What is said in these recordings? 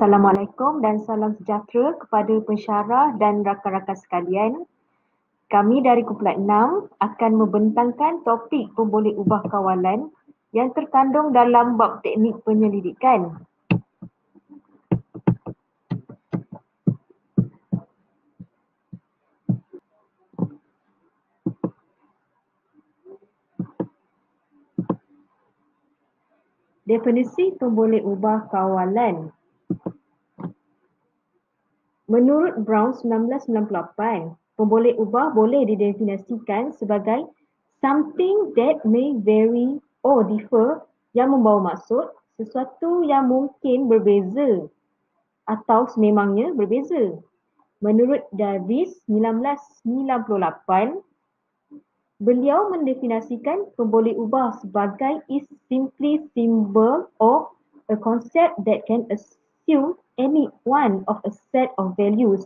Assalamualaikum dan salam sejahtera kepada pensyarah dan rakan-rakan sekalian. Kami dari Kumpulan 6 akan membentangkan topik pemboleh ubah kawalan yang terkandung dalam bab teknik penyelidikan. Definisi pemboleh ubah kawalan. Menurut Brown 1998, pemboleh ubah boleh didefinisikan sebagai something that may vary or differ, yang membawa maksud sesuatu yang mungkin berbeza atau sememangnya berbeza. Menurut Davis 1998, beliau mendefinisikan pemboleh ubah sebagai is simply symbol or a concept that can assume any one of a set of values,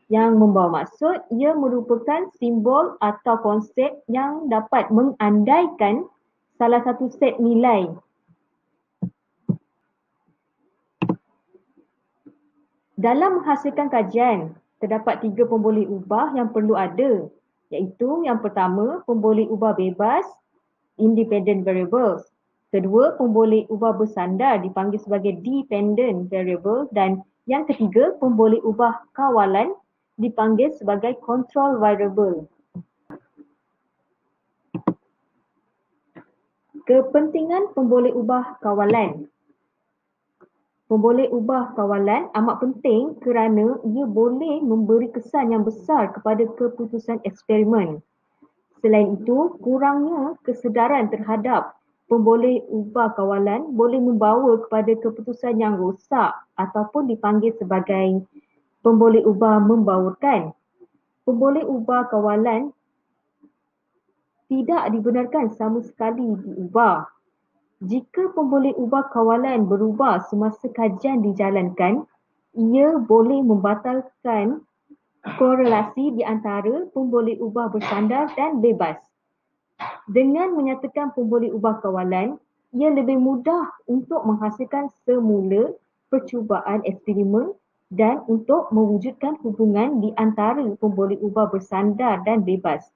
yang membawa maksud ia merupakan simbol atau konsep yang dapat mengandaikan salah satu set nilai. Dalam menghasilkan kajian, terdapat 3 pemboleh ubah yang perlu ada, iaitu yang pertama, pemboleh ubah bebas, independent variables. Kedua, pemboleh ubah bersandar dipanggil sebagai dependent variable, dan yang ketiga, pemboleh ubah kawalan dipanggil sebagai control variable. Kepentingan pemboleh ubah kawalan. Pemboleh ubah kawalan amat penting kerana ia boleh memberi kesan yang besar kepada keputusan eksperimen. Selain itu, kurangnya kesedaran terhadap pemboleh ubah kawalan boleh membawa kepada keputusan yang rosak ataupun dipanggil sebagai pemboleh ubah membaurkan. Pemboleh ubah kawalan tidak dibenarkan sama sekali diubah. Jika pemboleh ubah kawalan berubah semasa kajian dijalankan, ia boleh membatalkan korelasi di antara pemboleh ubah bersandar dan bebas. Dengan menyatakan pemboleh ubah kawalan, ia lebih mudah untuk menghasilkan semula percubaan eksperimen dan untuk mewujudkan hubungan di antara pemboleh ubah bersandar dan bebas.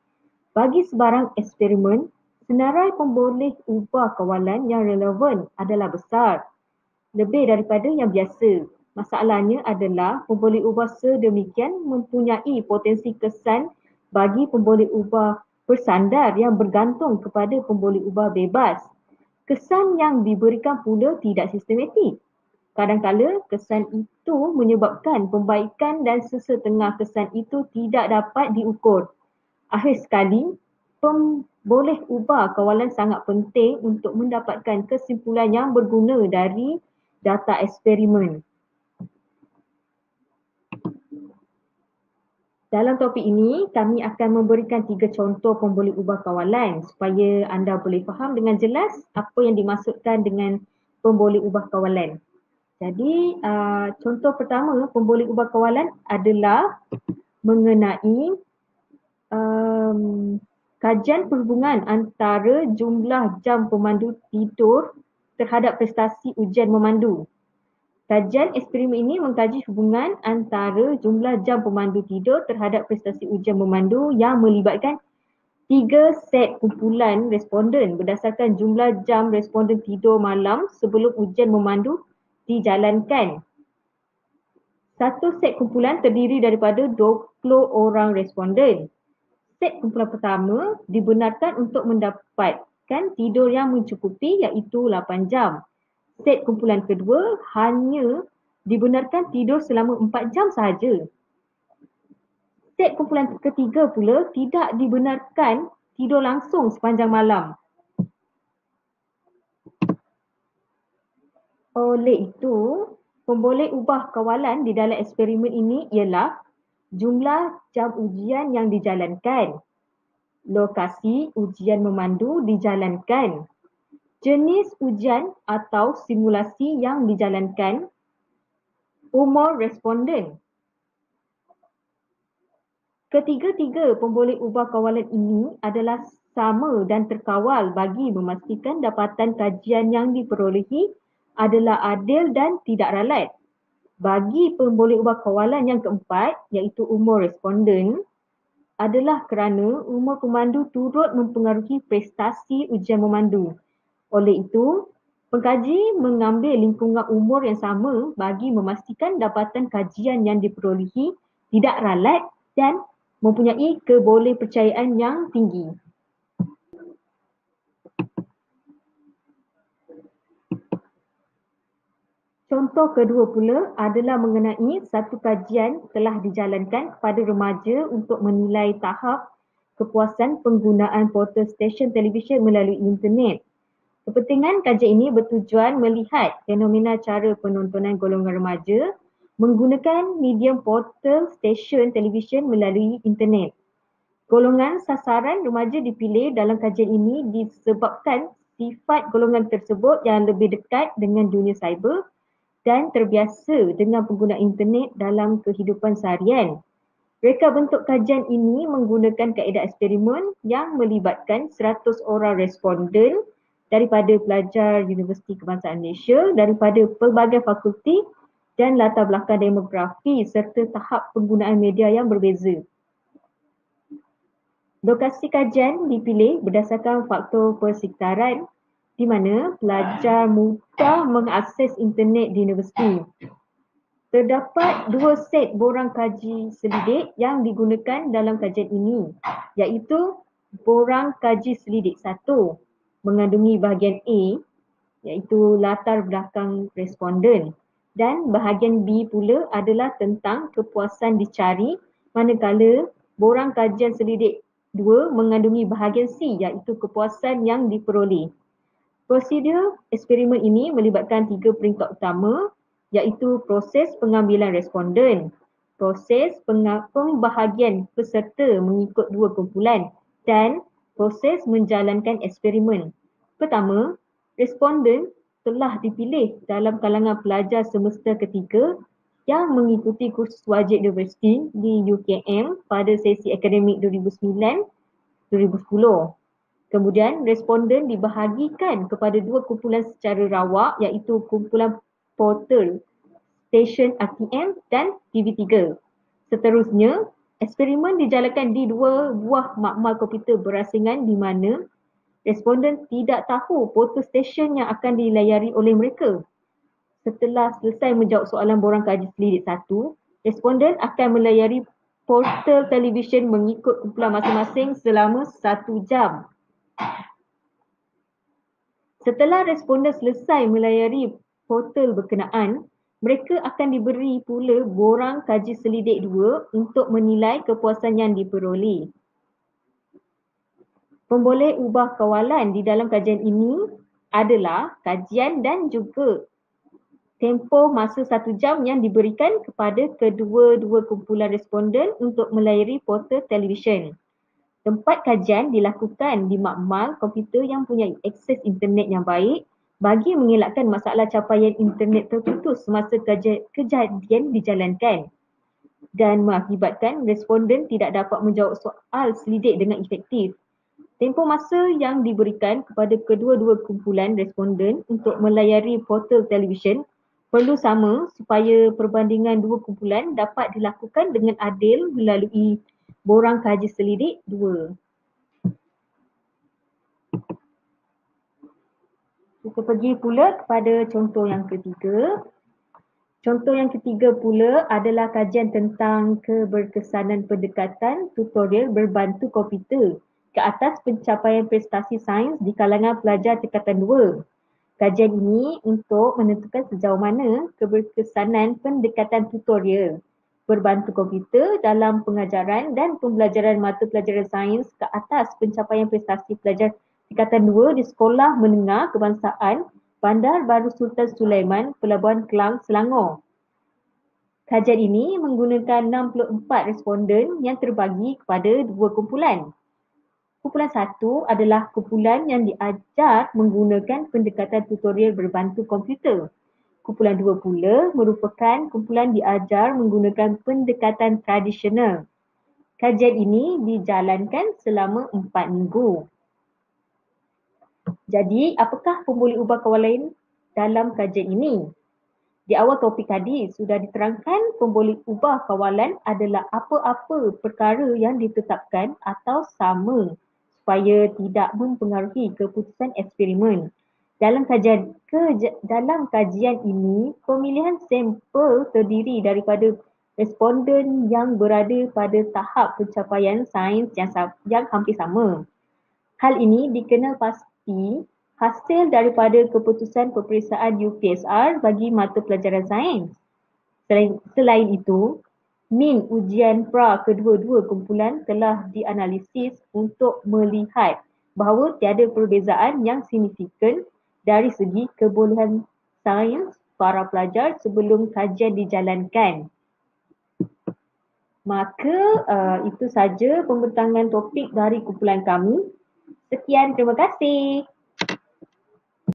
Bagi sebarang eksperimen, senarai pemboleh ubah kawalan yang relevan adalah besar, lebih daripada yang biasa. Masalahnya adalah pemboleh ubah sedemikian mempunyai potensi kesan bagi pemboleh ubah bersandar yang bergantung kepada pemboleh ubah bebas. Kesan yang diberikan pula tidak sistematik. Kadang-kala kesan itu menyebabkan pembaikan dan sesetengah kesan itu tidak dapat diukur. Akhir sekali, pemboleh ubah kawalan sangat penting untuk mendapatkan kesimpulan yang berguna dari data eksperimen. Dalam topik ini, kami akan memberikan 3 contoh pemboleh ubah kawalan supaya anda boleh faham dengan jelas apa yang dimaksudkan dengan pemboleh ubah kawalan. Jadi, contoh pertama pemboleh ubah kawalan adalah mengenai kajian perhubungan antara jumlah jam pemandu tidur terhadap prestasi ujian memandu. Kajian eksperimen ini mengkaji hubungan antara jumlah jam pemandu tidur terhadap prestasi ujian memandu yang melibatkan 3 set kumpulan responden berdasarkan jumlah jam responden tidur malam sebelum ujian memandu dijalankan. Satu set kumpulan terdiri daripada 20 orang responden. Set kumpulan pertama dibenarkan untuk mendapatkan tidur yang mencukupi, iaitu 8 jam. Set kumpulan kedua hanya dibenarkan tidur selama 4 jam sahaja. Set kumpulan ketiga pula tidak dibenarkan tidur langsung sepanjang malam. Oleh itu, pemboleh ubah kawalan di dalam eksperimen ini ialah jumlah jam ujian yang dijalankan, lokasi ujian memandu dijalankan, jenis ujian atau simulasi yang dijalankan, umur responden. Ketiga-tiga pemboleh ubah kawalan ini adalah sama dan terkawal bagi memastikan dapatan kajian yang diperolehi adalah adil dan tidak ralat. Bagi pemboleh ubah kawalan yang keempat, iaitu umur responden, adalah kerana umur pemandu turut mempengaruhi prestasi ujian memandu. Oleh itu, pengkaji mengambil lingkungan umur yang sama bagi memastikan dapatan kajian yang diperolehi tidak ralat dan mempunyai kebolehpercayaan yang tinggi. Contoh kedua pula adalah mengenai satu kajian telah dijalankan kepada remaja untuk menilai tahap kepuasan penggunaan portal stesen televisyen melalui internet. Kepentingan kajian ini bertujuan melihat fenomena cara penontonan golongan remaja menggunakan medium portal stesen televisyen melalui internet. Golongan sasaran remaja dipilih dalam kajian ini disebabkan sifat golongan tersebut yang lebih dekat dengan dunia cyber dan terbiasa dengan penggunaan internet dalam kehidupan seharian. Reka bentuk kajian ini menggunakan kaedah eksperimen yang melibatkan 100 orang responden daripada pelajar Universiti Kebangsaan Malaysia, daripada pelbagai fakulti dan latar belakang demografi serta tahap penggunaan media yang berbeza. Lokasi kajian dipilih berdasarkan faktor persekitaran di mana pelajar mudah mengakses internet di universiti. Terdapat dua set borang kaji selidik yang digunakan dalam kajian ini, iaitu borang kaji selidik 1 mengandungi bahagian A, iaitu latar belakang responden, dan bahagian B pula adalah tentang kepuasan dicari, manakala borang kajian selidik 2 mengandungi bahagian C, iaitu kepuasan yang diperoleh. Prosedur eksperimen ini melibatkan 3 peringkat utama, iaitu proses pengambilan responden, proses pembahagian peserta mengikut 2 kumpulan dan proses menjalankan eksperimen. Pertama, responden telah dipilih dalam kalangan pelajar semester ketiga yang mengikuti kursus wajib universiti di UKM pada sesi akademik 2009-2010. Kemudian responden dibahagikan kepada 2 kumpulan secara rawak, iaitu kumpulan portal stesen RTM dan TV3. Seterusnya, eksperimen dijalankan di 2 buah makmal komputer berasingan di mana responden tidak tahu portal stesen yang akan dilayari oleh mereka. Setelah selesai menjawab soalan borang kaji selidik 1, responden akan melayari portal televisyen mengikut kumpulan masing-masing selama 1 jam. Setelah responden selesai melayari portal berkenaan, mereka akan diberi pula borang kaji selidik 2 untuk menilai kepuasan yang diperoleh. Pemboleh ubah kawalan di dalam kajian ini adalah kajian dan juga tempoh masa 1 jam yang diberikan kepada kedua-dua kumpulan responden untuk melayari portal televisyen. Tempat kajian dilakukan di makmal komputer yang punya akses internet yang baik bagi mengelakkan masalah capaian internet terputus semasa kejadian dijalankan dan mengakibatkan responden tidak dapat menjawab soal selidik dengan efektif. Tempoh masa yang diberikan kepada kedua-dua kumpulan responden untuk melayari portal televisyen perlu sama supaya perbandingan 2 kumpulan dapat dilakukan dengan adil melalui borang kaji selidik 2. Kita pergi pula kepada contoh yang ketiga. Contoh yang ketiga pula adalah kajian tentang keberkesanan pendekatan tutorial berbantu komputer ke atas pencapaian prestasi sains di kalangan pelajar tingkatan 2. Kajian ini untuk menentukan sejauh mana keberkesanan pendekatan tutorial berbantu komputer dalam pengajaran dan pembelajaran mata pelajaran sains ke atas pencapaian prestasi pelajar tingkatan 2 di Sekolah Menengah Kebangsaan Bandar Baru Sultan Sulaiman, Pelabuhan Kelang, Selangor. Kajian ini menggunakan 64 responden yang terbagi kepada 2 kumpulan. Kumpulan 1 adalah kumpulan yang diajar menggunakan pendekatan tutorial berbantu komputer. Kumpulan 2 pula merupakan kumpulan diajar menggunakan pendekatan tradisional. Kajian ini dijalankan selama 4 minggu. Jadi, apakah pemboleh ubah kawalan dalam kajian ini? Di awal topik tadi sudah diterangkan pemboleh ubah kawalan adalah apa-apa perkara yang ditetapkan atau sama supaya tidak mempengaruhi keputusan eksperimen. Dalam kajian ini, pemilihan sampel terdiri daripada responden yang berada pada tahap pencapaian sains yang hampir sama. Hal ini dikenal pasti hasil daripada keputusan peperiksaan UPSR bagi mata pelajaran sains. Selain itu, min ujian pra kedua-dua kumpulan telah dianalisis untuk melihat bahawa tiada perbezaan yang signifikan dari segi kebolehan sains para pelajar sebelum kajian dijalankan. Maka itu saja pembentangan topik dari kumpulan kami. Sekian, terima kasih.